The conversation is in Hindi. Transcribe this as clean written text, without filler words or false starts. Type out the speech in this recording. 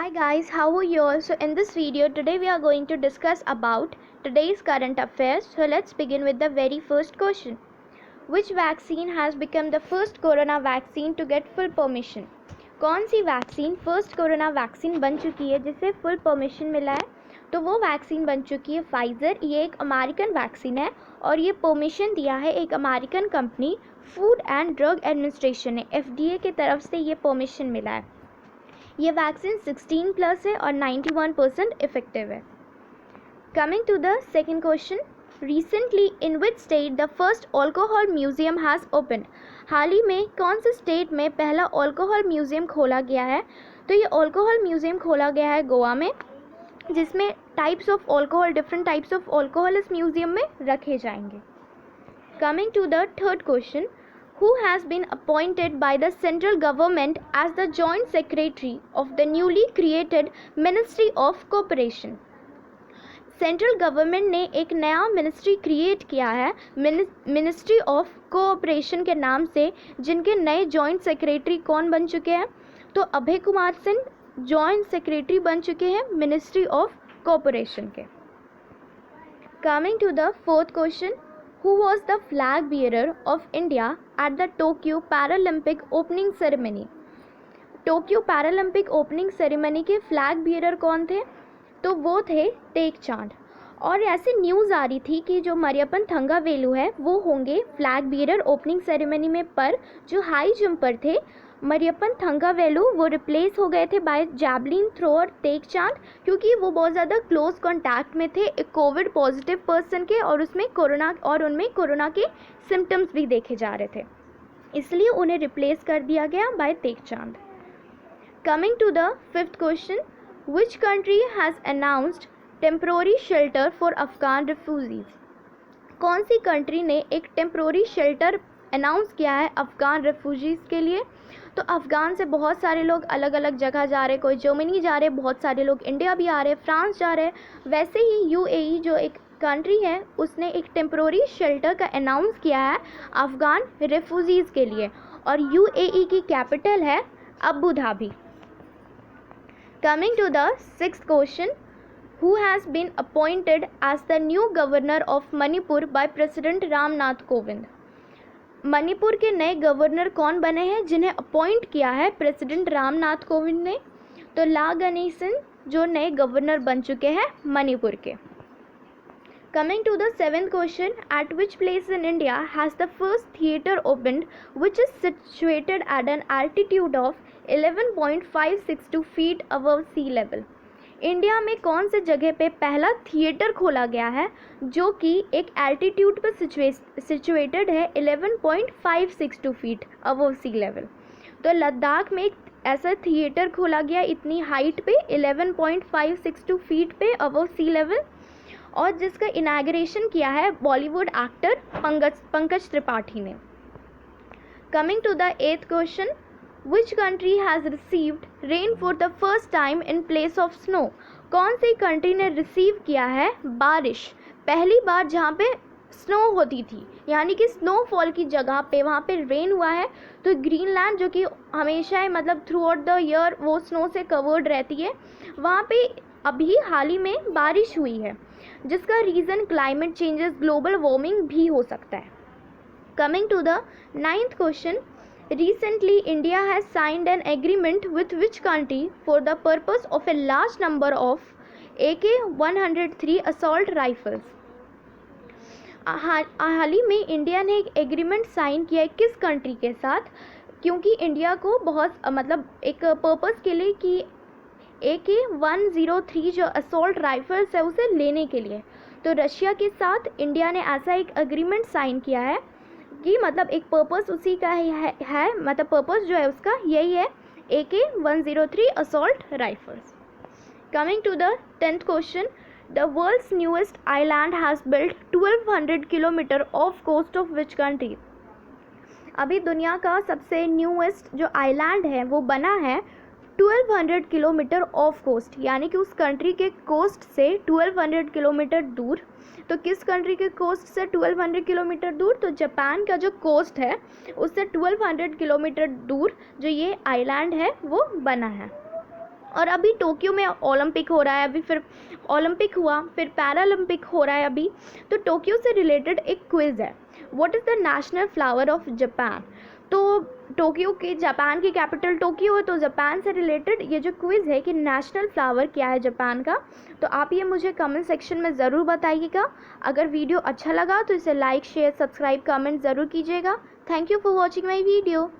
Hi guys, how are you all? So in this video today we are going to discuss about today's current affairs. So let's begin with the very first question. Which vaccine has become the first corona vaccine to get full permission? कौन सी वैक्सीन फर्स्ट कोरोना वैक्सीन बन चुकी है जिसे फुल परमिशन मिला है? तो वो वैक्सीन बन चुकी है फाइज़र। ये एक अमेरिकन वैक्सीन है और ये परमिशन दिया है एक American company food and drug administration ने, FDA की तरफ से ये परमिशन मिला है। ये वैक्सीन 16 प्लस है और 91% इफेक्टिव है। Coming to the second question, recently in which state the first alcohol museum has open? हाल ही में कौन से स्टेट में पहला अल्कोहल म्यूजियम खोला गया है? तो ये अल्कोहल म्यूजियम खोला गया है गोवा में, जिसमें डिफरेंट टाइप्स ऑफ अल्कोहल इस म्यूजियम में रखे जाएंगे। Coming to the third question, who has been appointed by the central government as the joint secretary of the newly created Ministry of Cooperation? Central government ने एक नया मिनिस्ट्री क्रिएट किया है मिनिस्ट्री ऑफ कोऑपरेशन के नाम से, जिनके नए जॉइंट सेक्रेटरी कौन बन चुके हैं? तो अभय कुमार सिंह जॉइंट सेक्रेटरी बन चुके हैं मिनिस्ट्री ऑफ कोऑपरेशन के। Coming to the fourth question, who was the flag bearer of India at the Tokyo Paralympic opening ceremony? Tokyo Paralympic opening ceremony के फ्लैग बियरर कौन थे? तो वो थे टेक चांद। और ऐसी न्यूज़ आ रही थी कि जो मरियप्पन थंगावेलु है वो होंगे फ्लैग बियरर ओपनिंग सेरेमनी में, पर जो हाई जंपर थे मरियप्पन थंगावेलु वो रिप्लेस हो गए थे बाय जैवलिन थ्रोअर टेक चांद, क्योंकि वो बहुत ज़्यादा क्लोज कॉन्टैक्ट में थे एक कोविड पॉजिटिव पर्सन के, और उनमें कोरोना के सिम्टम्स भी देखे जा रहे थे, इसलिए उन्हें रिप्लेस कर दिया गया by Tek Chand. Coming to the fifth question, which country has announced temporary shelter for Afghan refugees? कौन सी कंट्री ने एक टेम्प्रोरी शेल्टर अनाउंस किया है अफ़गान रेफ्यूजीज़ के लिए? तो अफ़गान से बहुत सारे लोग अलग अलग जगह जा रहे, कोई जर्मनी जा रहे, बहुत सारे लोग इंडिया भी आ रहे, फ्रांस जा रहे। वैसे ही UAE जो एक कंट्री है उसने एक टेम्प्रोरी शेल्टर का अनाउंस किया है अफ़गान रेफ्यूजीज़ के लिए, और UAE की कैपिटल है Abu Dhabi. Coming to the sixth question, who has been appointed as the new governor of Manipur by President Ramnath Kovind? Manipur के नए गवर्नर कौन बने हैं जिन्हें अपॉइंट किया है प्रेसिडेंट रामनाथ कोविंद ने? तो ला गणेशन जो नए गवर्नर बन चुके हैं मणिपुर के। Coming to the seventh question, at which place in India has the first theatre opened which is situated at an altitude of 11.562 feet above sea level? India में कौन से जगह पे पहला थिएटर खोला गया है जो कि एक एल्टीट्यूड पर सिचुएटेड है 11.562 फीट अबव सी लेवल? तो लद्दाख में एक ऐसा थिएटर खोला गया इतनी हाइट पे 11.562 फीट पे अबव सी लेवल, और जिसका इनॉग्रेशन किया है बॉलीवुड एक्टर पंकज त्रिपाठी ने। Coming to the eighth question, Which country has received rain for the first time in place of snow? कौन सी कंट्री ने रिसीव किया है बारिश पहली बार जहाँ पे स्नो होती थी, यानी कि स्नोफॉल की जगह पे वहाँ पे रेन हुआ है? तो ग्रीनलैंड जो कि हमेशा मतलब थ्रू आउट द ईयर वो स्नो से कवर्ड रहती है, वहाँ पे अभी हाल ही में बारिश हुई है, जिसका reason climate changes global warming भी हो सकता है। Coming to the ninth question, recently India has signed an agreement with which country for the purpose of a large number of AK-103 assault rifles? हाल ही में इंडिया ने एक एग्रीमेंट साइन किया है किस कंट्री के साथ? क्योंकि इंडिया को बहुत एक पर्पस के लिए कि AK-103 जो असॉल्ट राइफल्स है उसे लेने के लिए, तो रशिया के साथ इंडिया ने ऐसा एक एग्रीमेंट साइन किया है कि एक पर्पस उसी का है पर्पस जो है उसका यही है AK-103 assault rifles. Coming to the 10th question, the world's newest island has built 1200 kilometre off coast of which country? अभी दुनिया का सबसे न्यूएस्ट जो आइलैंड है वो बना है 1200 किलोमीटर ऑफ कोस्ट, यानी कि उस कंट्री के कोस्ट से 1200 किलोमीटर दूर। तो किस कंट्री के कोस्ट से 1200 किलोमीटर दूर? तो जापान का जो कोस्ट है उससे 1200 किलोमीटर दूर जो ये आइलैंड है वो बना है। और अभी टोक्यो में ओलंपिक हो रहा है, अभी फिर ओलंपिक हुआ, फिर पैरालंपिक हो रहा है अभी। तो टोक्यो से रिलेटेड एक क्विज़ है, what is the national flower of Japan. तो टोक्यो के, जापान की कैपिटल टोक्यो है, तो जापान से रिलेटेड ये जो क्विज़ है कि नेशनल फ्लावर क्या है जापान का, तो आप ये मुझे कमेंट सेक्शन में ज़रूर बताइएगा। अगर वीडियो अच्छा लगा तो इसे लाइक शेयर सब्सक्राइब कमेंट ज़रूर कीजिएगा। Thank you for watching my video.